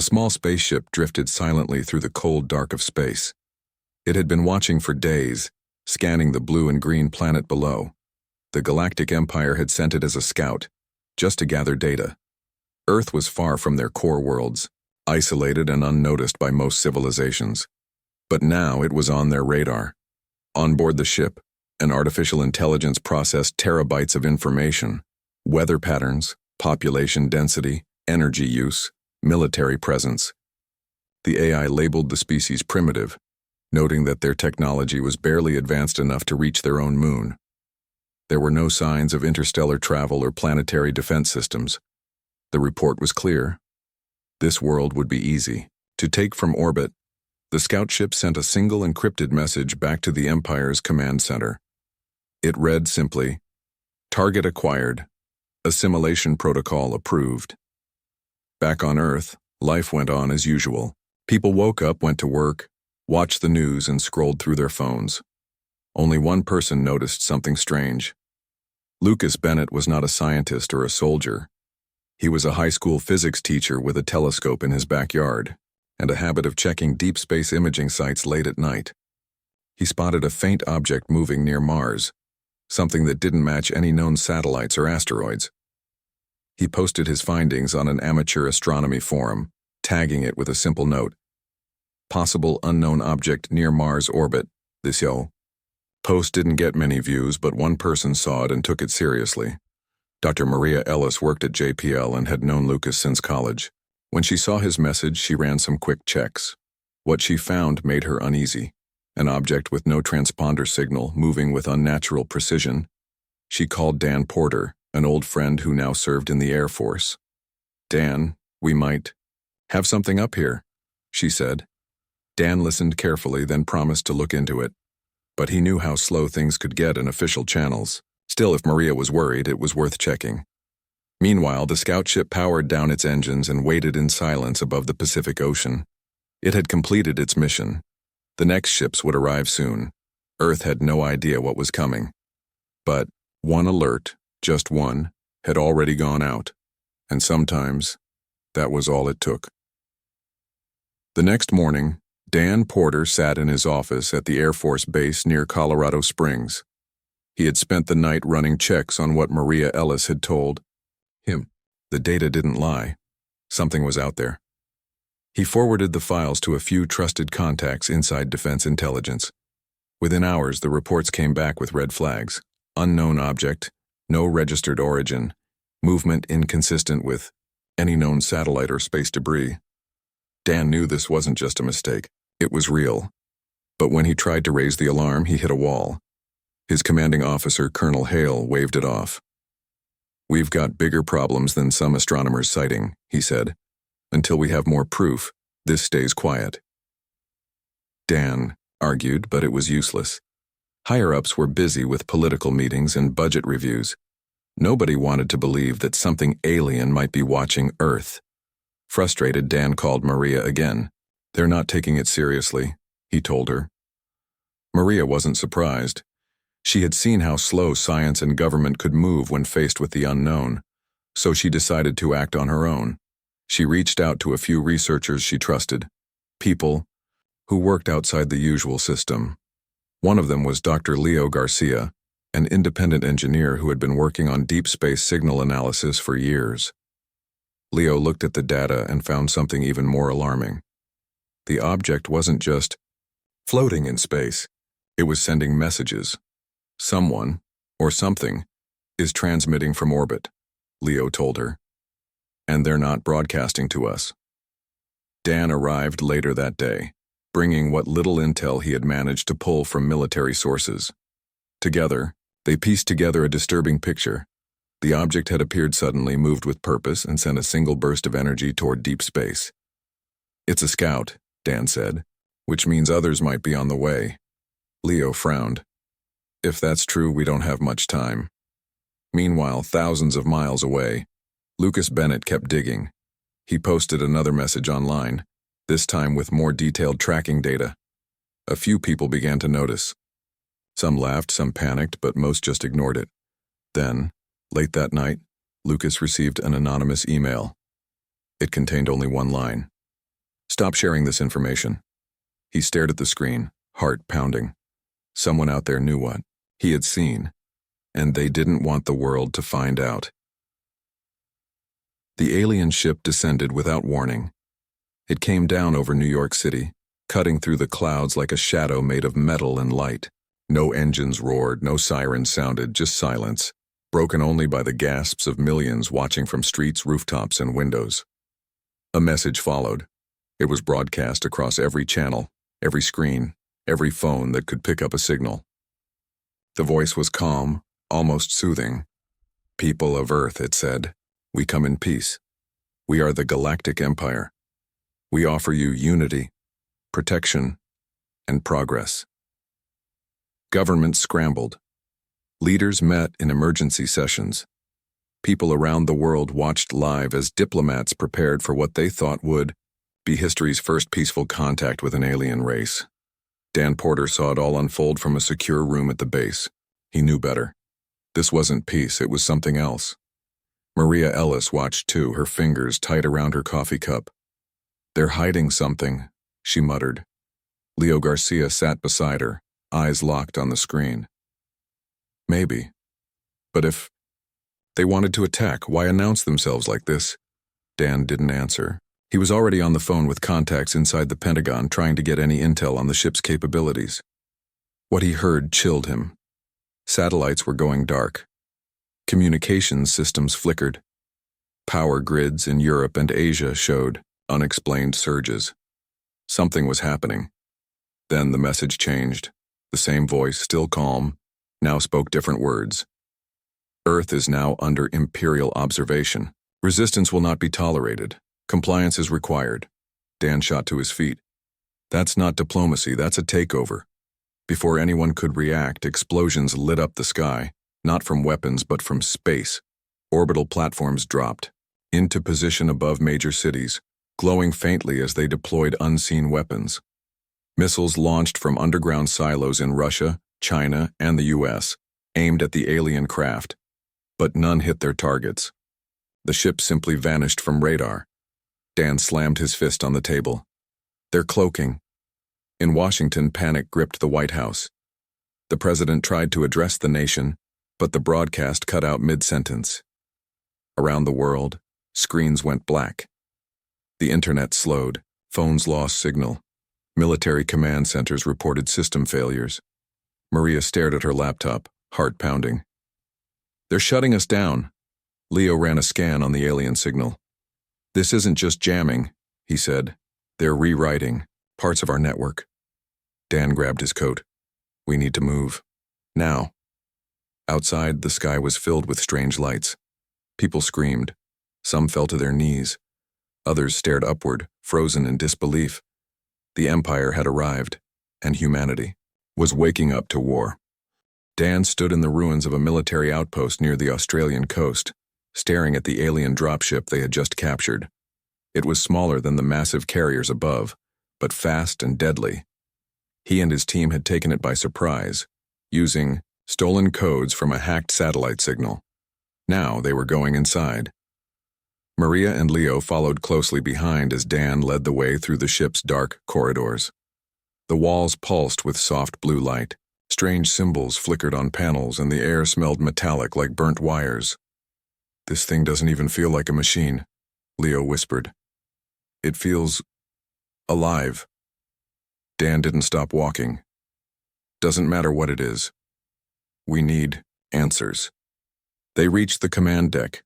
A small spaceship drifted silently through the cold dark of space. It had been watching for days, scanning the blue and green planet below. The Galactic Empire had sent it as a scout, just to gather data. Earth was far from their core worlds, isolated and unnoticed by most civilizations. But now it was on their radar. On board the ship, an artificial intelligence processed terabytes of information: weather patterns, population density, energy use, military presence. The AI labeled the species primitive, noting that their technology was barely advanced enough to reach their own moon. There were no signs of interstellar travel or planetary defense systems. The report was clear. This world would be easy to take from orbit. The scout ship sent a single encrypted message back to the Empire's command center. It read simply, "Target acquired. Assimilation protocol approved." Back on Earth, life went on as usual. People woke up, went to work, watched the news, and scrolled through their phones. Only one person noticed something strange. Lucas Bennett was not a scientist or a soldier. He was a high school physics teacher with a telescope in his backyard and a habit of checking deep space imaging sites late at night. He spotted a faint object moving near Mars, something that didn't match any known satellites or asteroids. He posted his findings on an amateur astronomy forum, tagging it with a simple note: "Possible unknown object near Mars orbit, this yo." Post didn't get many views, but one person saw it and took it seriously. Dr. Maria Ellis worked at JPL and had known Lucas since college. When she saw his message, she ran some quick checks. What she found made her uneasy: an object with no transponder signal, moving with unnatural precision. She called Dan Porter, an old friend who now served in the Air Force. "Dan, we might have something up here," she said. Dan listened carefully, then promised to look into it. But he knew how slow things could get in official channels. Still, if Maria was worried, it was worth checking. Meanwhile, the scout ship powered down its engines and waited in silence above the Pacific Ocean. It had completed its mission. The next ships would arrive soon. Earth had no idea what was coming. But one alert, just one, had already gone out. And sometimes, that was all it took. The next morning, Dan Porter sat in his office at the Air Force Base near Colorado Springs. He had spent the night running checks on what Maria Ellis had told him. The data didn't lie. Something was out there. He forwarded the files to a few trusted contacts inside Defense Intelligence. Within hours, the reports came back with red flags: unknown object, no registered origin, movement inconsistent with any known satellite or space debris. Dan knew this wasn't just a mistake. It was real. But when he tried to raise the alarm, he hit a wall. His commanding officer, Colonel Hale, waved it off. "We've got bigger problems than some astronomers citing," he said. "Until we have more proof, this stays quiet." Dan argued, but it was useless. Higher-ups were busy with political meetings and budget reviews. Nobody wanted to believe that something alien might be watching Earth. Frustrated, Dan called Maria again. "They're not taking it seriously," he told her. Maria wasn't surprised. She had seen how slow science and government could move when faced with the unknown, so she decided to act on her own. She reached out to a few researchers she trusted, people who worked outside the usual system. One of them was Dr. Leo Garcia, an independent engineer who had been working on deep space signal analysis for years. Leo looked at the data and found something even more alarming. The object wasn't just floating in space. It was sending messages. "Someone, or something, is transmitting from orbit," Leo told her. "And they're not broadcasting to us." Dan arrived later that day, bringing what little intel he had managed to pull from military sources. Together, they pieced together a disturbing picture. The object had appeared suddenly, moved with purpose, and sent a single burst of energy toward deep space. "It's a scout," Dan said, "which means others might be on the way." Leo frowned. "If that's true, we don't have much time." Meanwhile, thousands of miles away, Lucas Bennett kept digging. He posted another message online, this time with more detailed tracking data. A few people began to notice. Some laughed, some panicked, but most just ignored it. Then, late that night, Lucas received an anonymous email. It contained only one line. Stop sharing this information. He stared at the screen, heart pounding. Someone out there knew what he had seen, and they didn't want the world to find out. The alien ship descended without warning. It came down over New York City, cutting through the clouds like a shadow made of metal and light. No engines roared, no sirens sounded, just silence, broken only by the gasps of millions watching from streets, rooftops, and windows. A message followed. It was broadcast across every channel, every screen, every phone that could pick up a signal. The voice was calm, almost soothing. "People of Earth," it said, "we come in peace. We are the Galactic Empire. We offer you unity, protection, and progress." Governments scrambled. Leaders met in emergency sessions. People around the world watched live as diplomats prepared for what they thought would be history's first peaceful contact with an alien race. Dan Porter saw it all unfold from a secure room at the base. He knew better. This wasn't peace, it was something else. Maria Ellis watched too, her fingers tight around her coffee cup. "They're hiding something," she muttered. Leo Garcia sat beside her, eyes locked on the screen. Maybe. But if they wanted to attack, why announce themselves like this? Dan didn't answer. He was already on the phone with contacts inside the Pentagon trying to get any intel on the ship's capabilities. What he heard chilled him. Satellites were going dark. Communications systems flickered. Power grids in Europe and Asia showed unexplained surges. Something was happening. Then the message changed. The same voice, still calm, now spoke different words. "Earth is now under imperial observation. Resistance will not be tolerated. Compliance is required." Dan shot to his feet. "That's not diplomacy, that's a takeover." Before anyone could react, explosions lit up the sky, not from weapons but from space. Orbital platforms dropped, into position above major cities, glowing faintly as they deployed unseen weapons. Missiles launched from underground silos in Russia, China, and the US, aimed at the alien craft, but none hit their targets. The ship simply vanished from radar. Dan slammed his fist on the table. "They're cloaking." In Washington, panic gripped the White House. The president tried to address the nation, but the broadcast cut out mid-sentence. Around the world, screens went black. The internet slowed, phones lost signal. Military command centers reported system failures. Maria stared at her laptop, heart pounding. "They're shutting us down." Leo ran a scan on the alien signal. "This isn't just jamming," he said. "They're rewriting parts of our network." Dan grabbed his coat. "We need to move. Now." Outside, the sky was filled with strange lights. People screamed. Some fell to their knees. Others stared upward, frozen in disbelief. The Empire had arrived, and humanity was waking up to war. Dan stood in the ruins of a military outpost near the Australian coast, staring at the alien dropship they had just captured. It was smaller than the massive carriers above, but fast and deadly. He and his team had taken it by surprise, using stolen codes from a hacked satellite signal. Now they were going inside. Maria and Leo followed closely behind as Dan led the way through the ship's dark corridors. The walls pulsed with soft blue light. Strange symbols flickered on panels, and the air smelled metallic like burnt wires. "This thing doesn't even feel like a machine," Leo whispered. "It feels alive." Dan didn't stop walking. "Doesn't matter what it is. We need answers." They reached the command deck.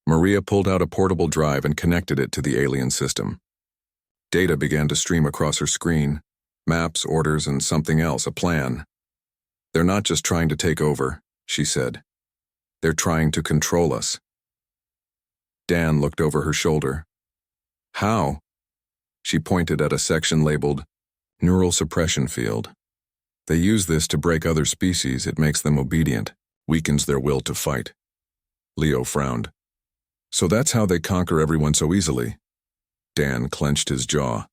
Maria pulled out a portable drive and connected it to the alien system. Data began to stream across her screen. Maps, orders, and something else, a plan. "They're not just trying to take over," she said. "They're trying to control us." Dan looked over her shoulder. "How?" She pointed at a section labeled Neural Suppression Field. "They use this to break other species. It makes them obedient, weakens their will to fight." Leo frowned. "So that's how they conquer everyone so easily?" Dan clenched his jaw.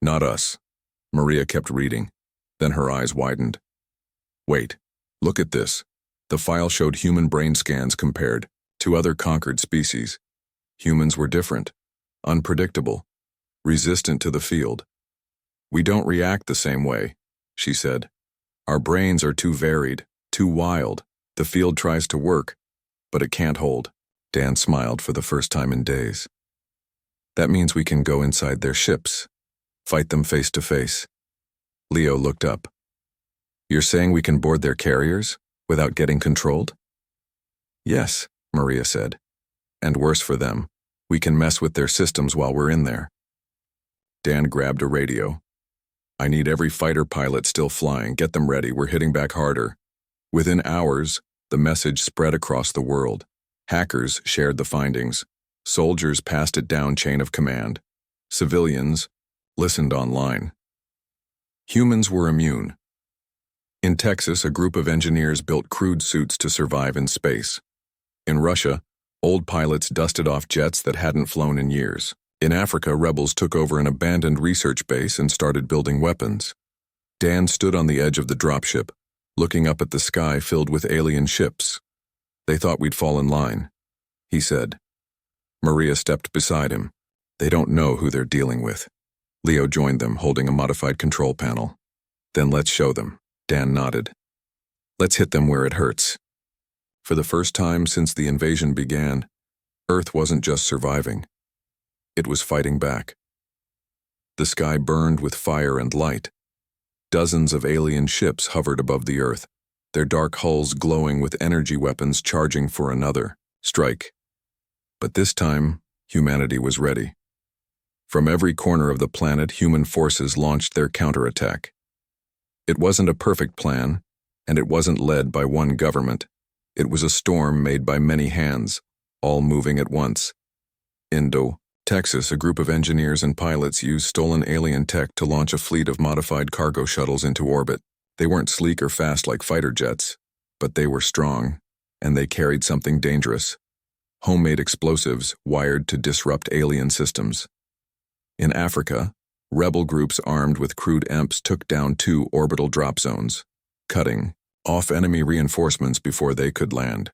"Not us." Maria kept reading. Then her eyes widened. "Wait, look at this." The file showed human brain scans compared to other conquered species. Humans were different, unpredictable, resistant to the field. "We don't react the same way," she said. "Our brains are too varied, too wild. The field tries to work, but it can't hold." Dan smiled for the first time in days. "That means we can go inside their ships, fight them face to face." Leo looked up. "You're saying we can board their carriers without getting controlled?" "Yes," Maria said. "And worse for them, we can mess with their systems while we're in there." Dan grabbed a radio. "I need every fighter pilot still flying. Get them ready. We're hitting back harder." Within hours, the message spread across the world. Hackers shared the findings. Soldiers passed it down chain of command. Civilians listened online. Humans were immune. In Texas, a group of engineers built crude suits to survive in space. In Russia, old pilots dusted off jets that hadn't flown in years. In Africa, rebels took over an abandoned research base and started building weapons. Dan stood on the edge of the dropship, looking up at the sky filled with alien ships. "They thought we'd fall in line," he said. Maria stepped beside him. "They don't know who they're dealing with." Leo joined them, holding a modified control panel. "Then let's show them." Dan nodded. "Let's hit them where it hurts." For the first time since the invasion began, Earth wasn't just surviving. It was fighting back. The sky burned with fire and light. Dozens of alien ships hovered above the Earth, their dark hulls glowing with energy weapons charging for another strike. But this time, humanity was ready. From every corner of the planet, human forces launched their counterattack. It wasn't a perfect plan, and it wasn't led by one government. It was a storm made by many hands, all moving at once. In Texas, a group of engineers and pilots used stolen alien tech to launch a fleet of modified cargo shuttles into orbit. They weren't sleek or fast like fighter jets, but they were strong, and they carried something dangerous: homemade explosives wired to disrupt alien systems. In Africa, rebel groups armed with crude EMPs took down 2 orbital drop zones, cutting off enemy reinforcements before they could land.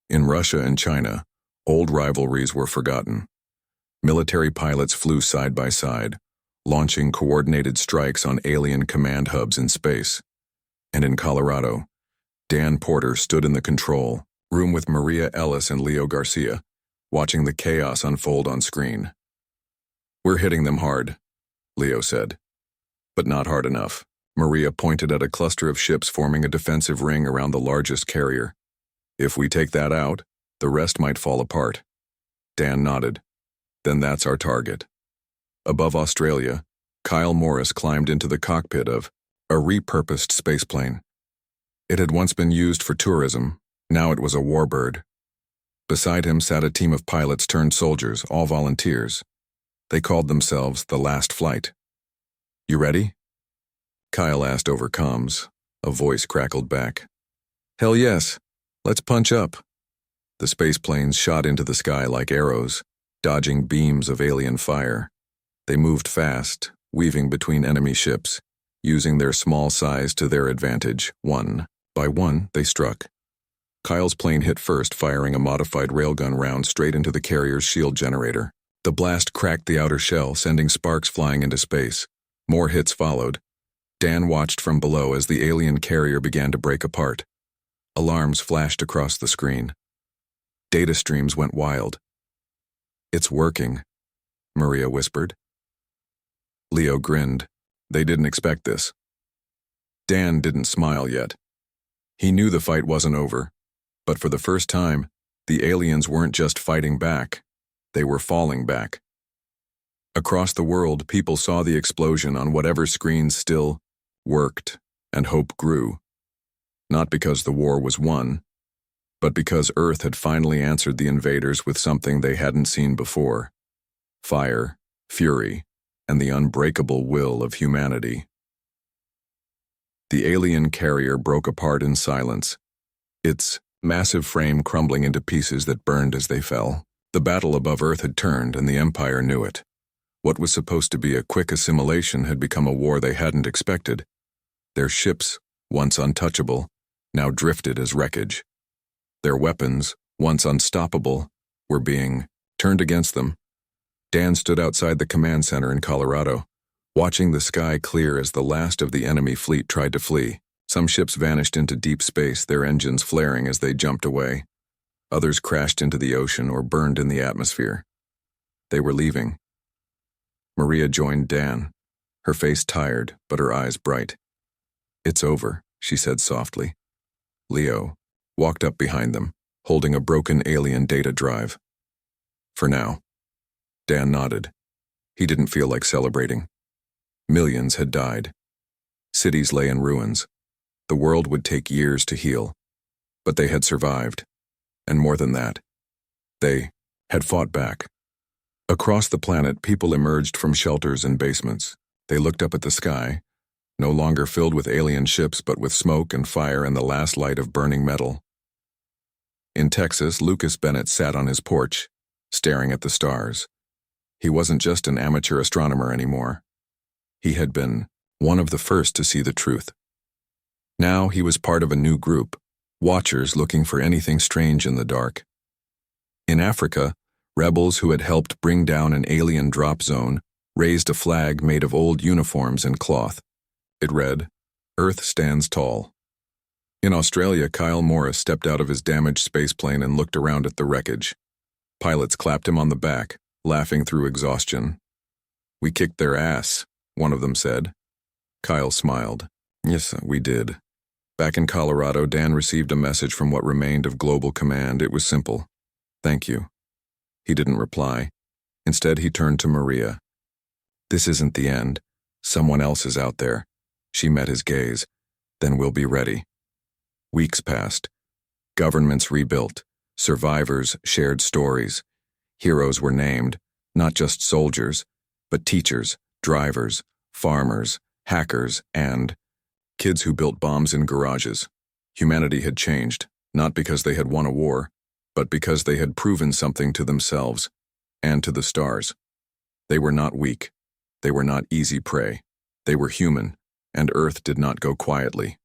In Russia and China, old rivalries were forgotten. Military pilots flew side by side, launching coordinated strikes on alien command hubs in space. And in Colorado, Dan Porter stood in the control room with Maria Ellis and Leo Garcia, watching the chaos unfold on screen. "We're hitting them hard," Leo said. "But not hard enough." Maria pointed at a cluster of ships forming a defensive ring around the largest carrier. "If we take that out, the rest might fall apart." Dan nodded. "Then that's our target." Above Australia, Kyle Morris climbed into the cockpit of a repurposed spaceplane. It had once been used for tourism, now it was a warbird. Beside him sat a team of pilots turned soldiers, all volunteers. They called themselves the Last Flight. "You ready?" Kyle asked over comms. A voice crackled back. "Hell yes, let's punch up." The spaceplanes shot into the sky like arrows, dodging beams of alien fire. They moved fast, weaving between enemy ships, using their small size to their advantage. One by one, they struck. Kyle's plane hit first, firing a modified railgun round straight into the carrier's shield generator. The blast cracked the outer shell, sending sparks flying into space. More hits followed. Dan watched from below as the alien carrier began to break apart. Alarms flashed across the screen. Data streams went wild. "It's working," Maria whispered. Leo grinned. They didn't expect this. Dan didn't smile yet. He knew the fight wasn't over, but for the first time, the aliens weren't just fighting back, they were falling back. Across the world, people saw the explosion on whatever screens still worked, and hope grew. Not because the war was won, but because Earth had finally answered the invaders with something they hadn't seen before: fire, fury, and the unbreakable will of humanity. The alien carrier broke apart in silence, its massive frame crumbling into pieces that burned as they fell. The battle above Earth had turned, and the Empire knew it. What was supposed to be a quick assimilation had become a war they hadn't expected. Their ships, once untouchable, now drifted as wreckage. Their weapons, once unstoppable, were being turned against them. Dan stood outside the command center in Colorado, watching the sky clear as the last of the enemy fleet tried to flee. Some ships vanished into deep space, their engines flaring as they jumped away. Others crashed into the ocean or burned in the atmosphere. They were leaving. Maria joined Dan, her face tired but her eyes bright. "It's over," she said softly. Leo walked up behind them, holding a broken alien data drive. "For now." Dan nodded. He didn't feel like celebrating. Millions had died. Cities lay in ruins. The world would take years to heal. But they had survived. And more than that, they had fought back. Across the planet, people emerged from shelters and basements. They looked up at the sky, no longer filled with alien ships but with smoke and fire and the last light of burning metal. In Texas, Lucas Bennett sat on his porch, staring at the stars. He wasn't just an amateur astronomer anymore. He had been one of the first to see the truth. Now he was part of a new group, watchers looking for anything strange in the dark. In Africa, rebels who had helped bring down an alien drop zone raised a flag made of old uniforms and cloth. It read, "Earth stands tall." In Australia, Kyle Morris stepped out of his damaged spaceplane and looked around at the wreckage. Pilots clapped him on the back, laughing through exhaustion. "We kicked their ass," one of them said. Kyle smiled. "Yes, we did." Back in Colorado, Dan received a message from what remained of Global Command. It was simple. "Thank you." He didn't reply. Instead, he turned to Maria. "This isn't the end. Someone else is out there." She met his gaze. "Then we'll be ready." Weeks passed. Governments rebuilt. Survivors shared stories. Heroes were named, not just soldiers, but teachers, drivers, farmers, hackers, and kids who built bombs in garages. Humanity had changed, not because they had won a war, but because they had proven something to themselves and to the stars. They were not weak. They were not easy prey. They were human, and Earth did not go quietly.